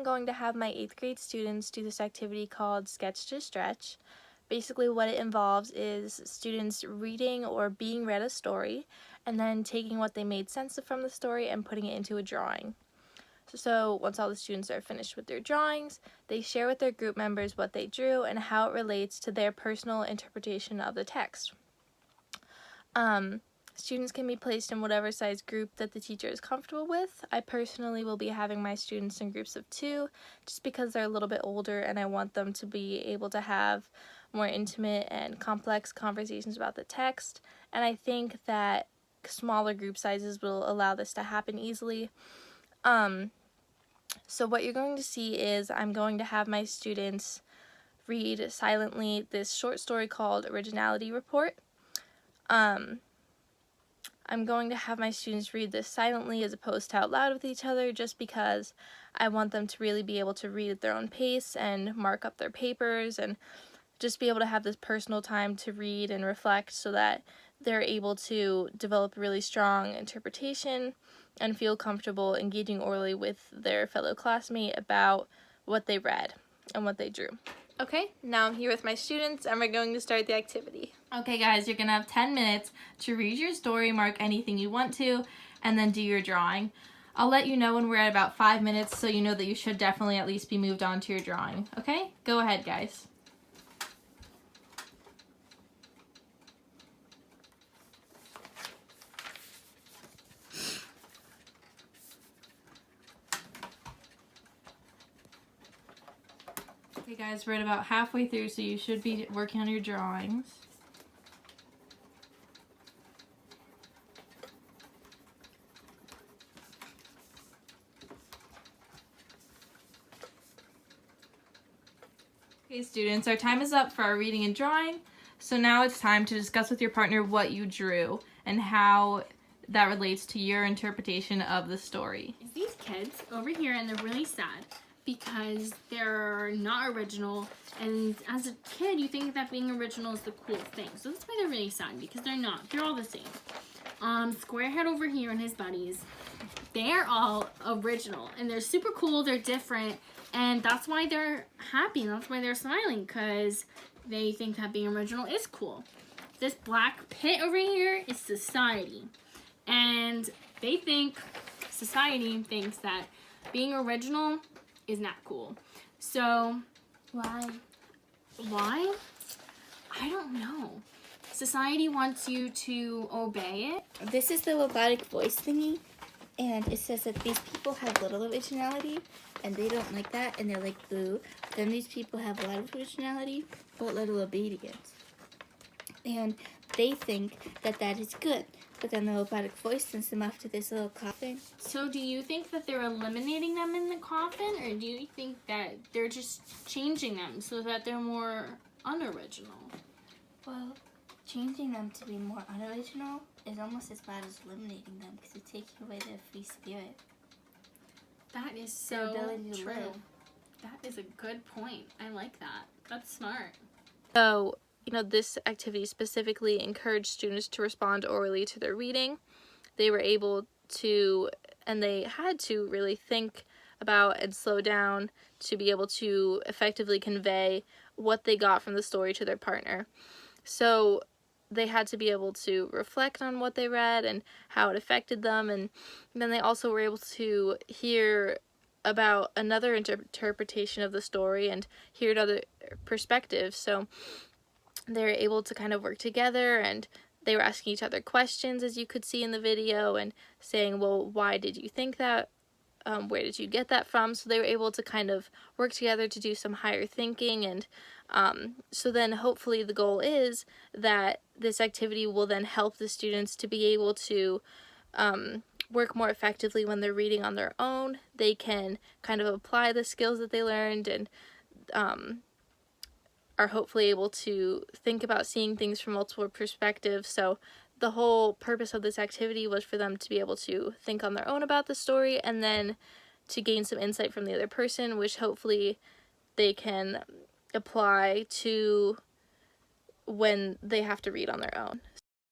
I'm going to have my 8th grade students do this activity called Sketch to Stretch. Basically what it involves is students reading or being read a story and then taking what they made sense of from the story and putting it into a drawing. So once all the students are finished with their drawings, they share with their group members what they drew and how it relates to their personal interpretation of the text. Students can be placed in whatever size group that the teacher is comfortable with. I personally will be having my students in groups of 2 just because they're a little bit older and I want them to be able to have more intimate and complex conversations about the text, and I think that smaller group sizes will allow this to happen easily. So what you're going to see is I'm going to have my students read silently this short story called Originality Report. I'm going to have my students read this silently as opposed to out loud with each other just because I want them to really be able to read at their own pace and mark up their papers and just be able to have this personal time to read and reflect so that they're able to develop a really strong interpretation and feel comfortable engaging orally with their fellow classmate about what they read and what they drew. Okay, now I'm here with my students and we're going to start the activity. Okay guys, you're going to have 10 minutes to read your story, mark anything you want to, and then do your drawing. I'll let you know when we're at about 5 minutes so you know that you should definitely at least be moved on to your drawing. Okay, go ahead guys. Okay guys, we're at about halfway through, so you should be working on your drawings. Okay students, our time is up for our reading and drawing, so now it's time to discuss with your partner what you drew and how that relates to your interpretation of the story. These kids over here, and they're really sad because they're not original, and as a kid you think that being original is the cool thing, so that's why they're really sad, because they're not. They're all the same. Squarehead over here and his buddies, they're all original and they're super cool, they're different, and that's why they're happy and that's why they're smiling, because they think that being original is cool. This black pit over here is society, and they think, society thinks that being original is not cool. So why? I don't know. Society wants you to obey it. This is the robotic voice thingy, and it says that these people have little originality and they don't like that and they're like boo. Then these people have a lot of originality but little obedience, and they think that that is good. But then the robotic voice sends them off to this little coffin. So do you think that they're eliminating them in the coffin, or do you think that they're just changing them so that they're more unoriginal? Well, changing them to be more unoriginal is almost as bad as eliminating them, because it's taking away their free spirit. That is Their so ability to true. live. That is a good point. I like that. That's smart. So, this activity specifically encouraged students to respond orally to their reading. They were able to, and they had to really think about and slow down to be able to effectively convey what they got from the story to their partner. So they had to be able to reflect on what they read and how it affected them, and then they also were able to hear about another interpretation of the story and hear other perspectives. So they're able to kind of work together, and they were asking each other questions, as you could see in the video, and saying, well, why did you think that? Where did you get that from? So they were able to kind of work together to do some higher thinking, and so then hopefully the goal is that this activity will then help the students to be able to work more effectively when they're reading on their own. They can kind of apply the skills that they learned, and are hopefully able to think about seeing things from multiple perspectives. So the whole purpose of this activity was for them to be able to think on their own about the story and then to gain some insight from the other person, which hopefully they can apply to when they have to read on their own.